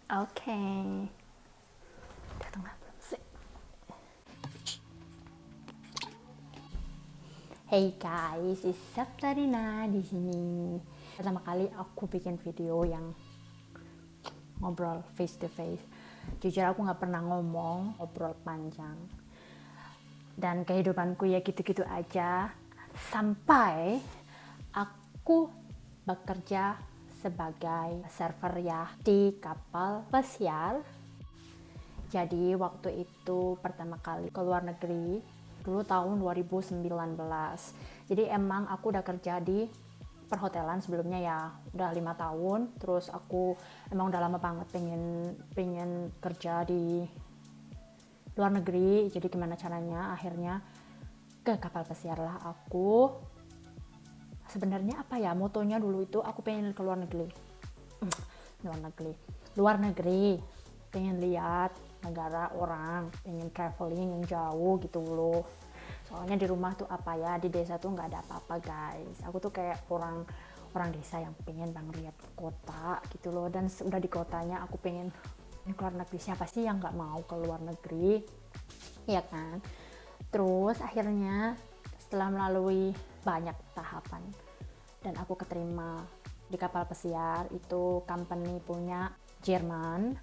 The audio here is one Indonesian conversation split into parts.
Oke. Datanglah belum sih? Hey guys, it's Sabrina di sini. Pertama kali aku bikin video yang ngobrol face to face. Jujur aku nggak pernah ngobrol panjang. Dan kehidupanku ya gitu-gitu aja. Sampai aku bekerja sebagai server ya di kapal pesiar. Jadi waktu itu pertama kali ke luar negeri dulu tahun 2019. Jadi emang aku udah kerja di perhotelan sebelumnya ya, udah 5 tahun. Terus aku emang udah lama banget pengen kerja di luar negeri. Jadi gimana caranya, akhirnya ke kapal pesiar lah aku. Sebenarnya apa ya motonya dulu itu, aku pengen ke luar negeri, pengen lihat negara orang, pengen traveling yang jauh gitu loh. Soalnya di rumah tuh apa ya, di desa tuh nggak ada apa-apa guys. Aku tuh kayak orang desa yang pengen banget lihat kota gitu loh. Dan udah di kotanya aku pengen keluar negeri. Siapa sih yang nggak mau ke luar negeri, ya kan? Terus akhirnya setelah melalui banyak tahapan dan aku keterima di kapal pesiar, itu company punya Jerman.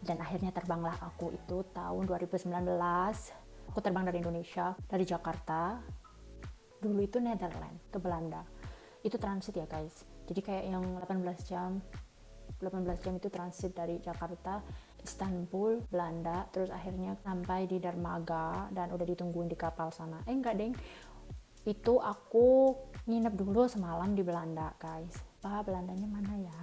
Dan akhirnya terbanglah aku itu tahun 2019. Aku terbang dari Indonesia, dari Jakarta. Dulu itu Netherlands ke Belanda. Itu transit ya guys. Jadi kayak yang 18 jam itu transit dari Jakarta, Istanbul, Belanda. Terus akhirnya sampai di Dermaga dan udah ditungguin di kapal sana. Enggak deng, itu aku nginep dulu semalam di Belanda guys. Belandanya mana ya,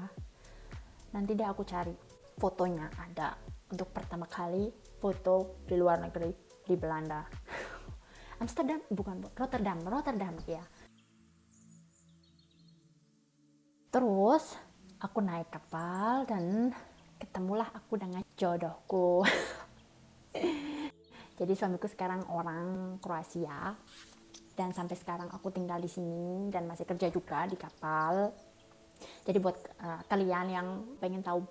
nanti deh aku cari fotonya. Ada untuk pertama kali foto di luar negeri di Belanda. Amsterdam, bukan, Rotterdam ya. Terus aku naik kapal dan ketemulah aku dengan jodohku. Jadi suamiku sekarang orang Kroasia dan sampai sekarang aku tinggal di sini dan masih kerja juga di kapal. Jadi buat kalian yang pengen tahu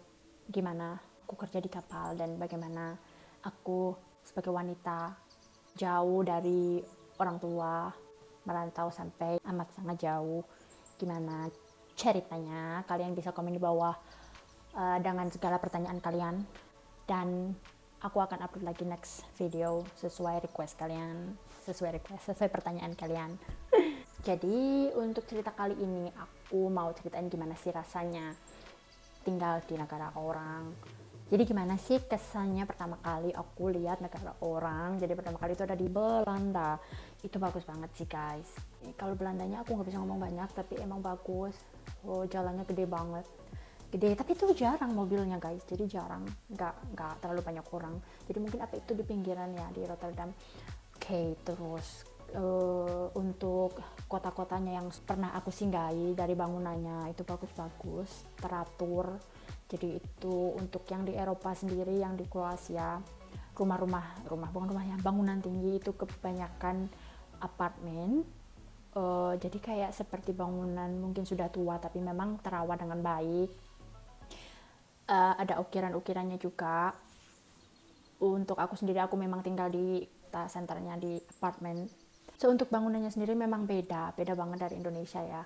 gimana aku kerja di kapal dan bagaimana aku sebagai wanita jauh dari orang tua, merantau sampai amat sangat jauh, gimana ceritanya, kalian bisa komen di bawah dengan segala pertanyaan kalian. Dan aku akan upload lagi next video sesuai pertanyaan kalian. Jadi untuk cerita kali ini aku mau ceritain gimana sih rasanya tinggal di negara orang. Jadi gimana sih kesannya pertama kali aku lihat negara orang. Jadi pertama kali itu ada di Belanda. Itu bagus banget sih guys. Kalau Belandanya aku nggak bisa ngomong banyak, tapi emang bagus. Oh, jalannya gede banget. Gede, tapi itu jarang mobilnya guys. Jadi jarang, nggak terlalu banyak orang. Jadi mungkin apa itu di pinggiran ya di Rotterdam. Oke, terus untuk kota-kotanya yang pernah aku singgahi, dari bangunannya itu bagus-bagus, teratur. Jadi itu untuk yang di Eropa sendiri, yang di Kroasia, bangunan tinggi itu kebanyakan apartemen. Jadi kayak seperti bangunan mungkin sudah tua tapi memang terawat dengan baik. Ada ukiran-ukirannya juga. Untuk aku sendiri, aku memang tinggal di senternya di apartemen. So untuk bangunannya sendiri memang beda banget dari Indonesia ya.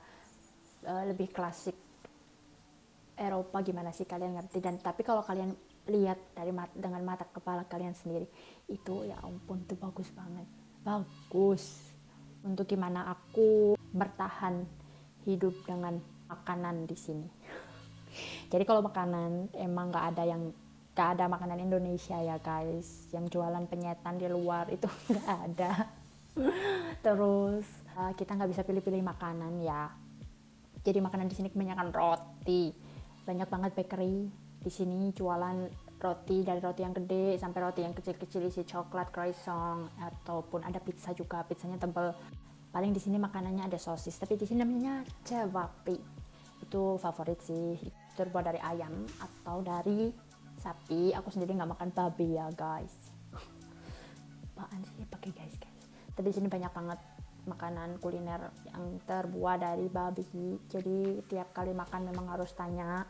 Lebih klasik Eropa, gimana sih kalian ngerti. Dan tapi kalau kalian lihat dengan mata kepala kalian sendiri, itu ya ampun, itu bagus banget. Bagus. Untuk gimana aku bertahan hidup dengan makanan di sini. Jadi kalau makanan emang gak ada makanan Indonesia ya guys. Yang jualan penyetan di luar itu gak ada. Terus kita nggak bisa pilih-pilih makanan ya. Jadi makanan di sini kebanyakan roti. Banyak banget bakery di sini jualan roti, dari roti yang gede sampai roti yang kecil-kecil isi coklat, croissant, ataupun ada pizza juga. Pizzanya tebal. Paling di sini makanannya ada sosis, tapi di sini namanya cevapi. Itu favorit sih. Itu terbuat dari ayam atau dari sapi. Aku sendiri nggak makan babi ya guys. Apaan sih pakai guys. Tapi di sini banyak banget makanan kuliner yang terbuat dari babi. Jadi tiap kali makan memang harus tanya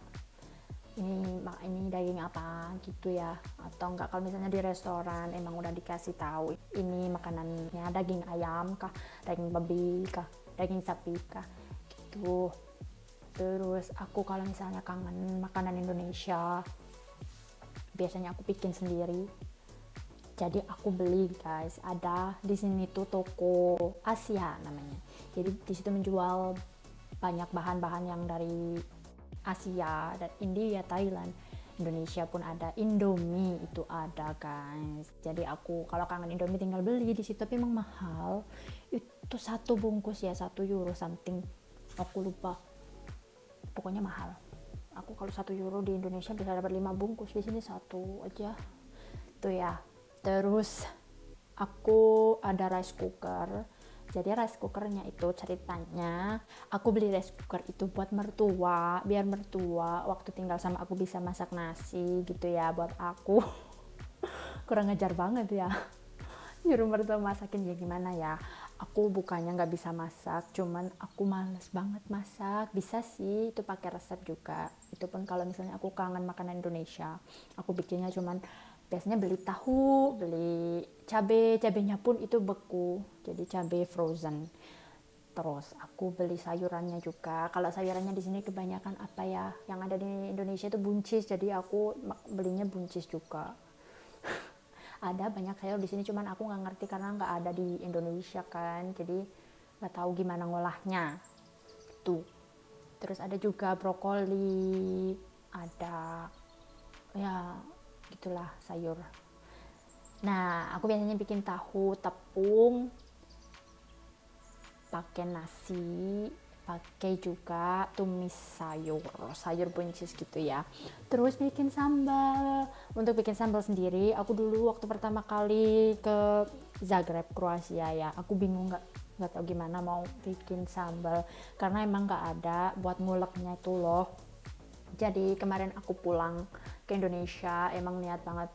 ini daging apa gitu ya, atau enggak kalau misalnya di restoran emang udah dikasih tahu ini makanannya daging ayam kah, daging babi kah, daging sapi kah gitu. Terus aku kalau misalnya kangen makanan Indonesia, biasanya aku bikin sendiri. Jadi aku beli guys, ada di sini tuh toko Asia namanya. Jadi di situ menjual banyak bahan-bahan yang dari Asia dan India, Thailand, Indonesia pun ada. Indomie itu ada guys. Jadi aku kalau kangen Indomie tinggal beli di situ, tapi emang mahal. Itu satu bungkus ya €1 something. Aku lupa. Pokoknya mahal. Aku kalau €1 di Indonesia bisa dapat 5 bungkus, di sini satu aja. Tuh ya. Terus aku ada rice cooker. Jadi rice cookernya itu ceritanya aku beli rice cooker itu buat mertua, biar mertua waktu tinggal sama aku bisa masak nasi gitu ya buat aku. Kurang ajar banget ya, nyuruh mertua masakin, ya gimana ya, aku bukannya nggak bisa masak, cuman aku males banget masak. Bisa sih itu pakai resep juga, itu pun kalau misalnya aku kangen makanan Indonesia. Aku bikinnya cuman biasanya beli tahu, beli cabenya pun itu beku, jadi cabai frozen. Terus aku beli sayurannya juga. Kalau sayurannya di sini kebanyakan apa ya, yang ada di Indonesia itu buncis, jadi aku belinya buncis juga. Ada banyak sayur di sini, cuman aku nggak ngerti karena nggak ada di Indonesia kan, jadi nggak tahu gimana ngolahnya tuh. Terus ada juga brokoli, ada ya gitulah sayur. Nah aku biasanya bikin tahu tepung pakai nasi, pakai juga tumis sayur buncis gitu ya. Terus bikin sambal. Untuk bikin sambal sendiri, aku dulu waktu pertama kali ke Zagreb, Kroasia ya, aku bingung, nggak tahu gimana mau bikin sambal karena emang nggak ada buat nguleknya itu loh. Jadi kemarin aku pulang ke Indonesia emang niat banget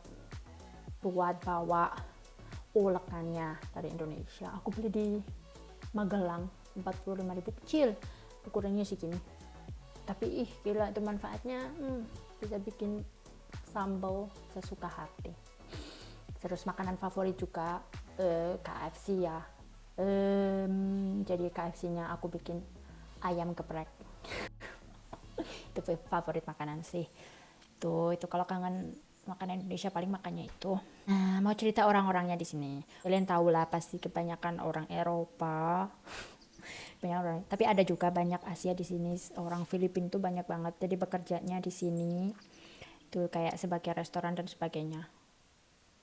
buat bawa ulekannya dari Indonesia. Aku beli di Magelang, 45.000 kecil, ukurannya segini. Tapi gila itu manfaatnya, bisa bikin sambal sesuka hati. Terus makanan favorit juga KFC ya. Jadi KFC-nya aku bikin ayam geprek. Itu favorit makanan sih. Itu kalau kangen makanan Indonesia paling makannya itu. Nah, mau cerita orang-orangnya di sini. Kalian tahu lah pasti kebanyakan orang Eropa. Banyak orang, tapi ada juga banyak Asia di sini. Orang Filipina tuh banyak banget. Jadi bekerjanya di sini tuh kayak sebagai restoran dan sebagainya.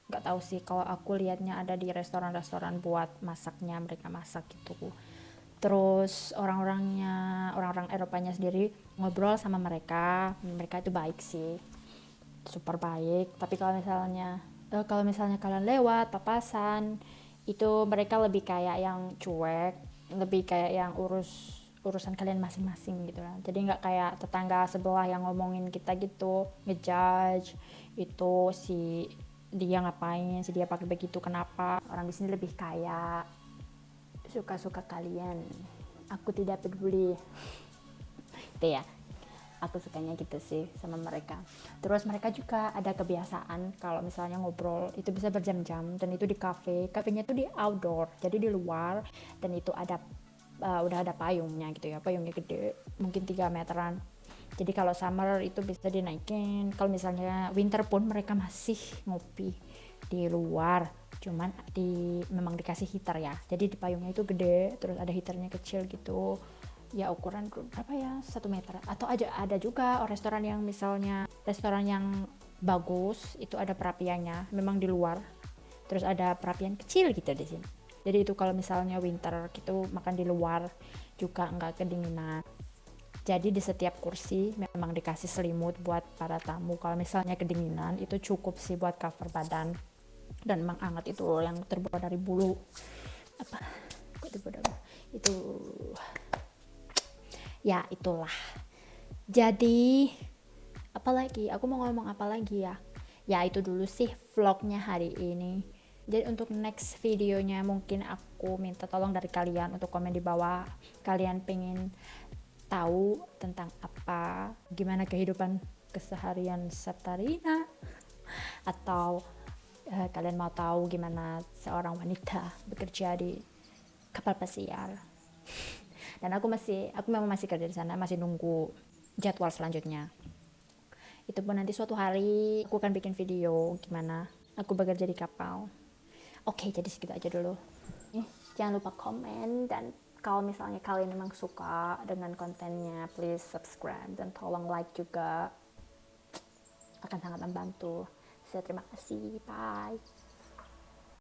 Nggak tahu sih, kalau aku lihatnya ada di restoran-restoran buat masaknya, mereka masak gitu. Terus orang-orang Eropanya sendiri ngobrol sama mereka itu baik sih, super baik. Tapi kalau misalnya kalian lewat papasan itu, mereka lebih kayak yang cuek, lebih kayak yang urusan kalian masing-masing gitu lah. Jadi nggak kayak tetangga sebelah yang ngomongin kita gitu, ngejudge itu si dia ngapain, si dia pakai begitu kenapa. Orang di sini lebih kayak suka-suka kalian, aku tidak peduli. Itu ya, aku sukanya gitu sih sama mereka. Terus mereka juga ada kebiasaan kalau misalnya ngobrol itu bisa berjam-jam, dan itu di kafenya itu di outdoor, jadi di luar, dan itu ada udah ada payungnya gitu ya, payungnya gede mungkin 3 meteran. Jadi kalau summer itu bisa dinaikin, kalau misalnya winter pun mereka masih ngopi di luar, cuman memang dikasih heater ya, jadi di payungnya itu gede, terus ada heaternya kecil gitu ya, ukuran berapa ya, 1 meter. Atau ada juga restoran yang misalnya restoran yang bagus itu ada perapiannya memang di luar, terus ada perapian kecil gitu di sini. Jadi itu kalau misalnya winter gitu makan di luar juga nggak kedinginan. Jadi di setiap kursi memang dikasih selimut buat para tamu, kalau misalnya kedinginan itu cukup sih buat cover badan. Dan memang hangat itu yang terbuat dari bulu apa kok terbuat dari itu ya, itulah. Jadi apalagi aku mau ngomong apa lagi ya, itu dulu sih vlognya hari ini. Jadi untuk next videonya mungkin aku minta tolong dari kalian untuk komen di bawah, kalian pengen tahu tentang apa, gimana kehidupan keseharian Satarina, atau kalian mau tahu gimana seorang wanita bekerja di kapal pesiar. Dan aku memang masih kerja di sana, masih nunggu jadwal selanjutnya. Itu pun nanti suatu hari aku akan bikin video gimana aku bekerja di kapal. Oke, jadi segitu aja dulu. Jangan lupa komen, dan kalau misalnya kalian memang suka dengan kontennya, please subscribe dan tolong like juga, akan sangat membantu. Terima kasih, bye.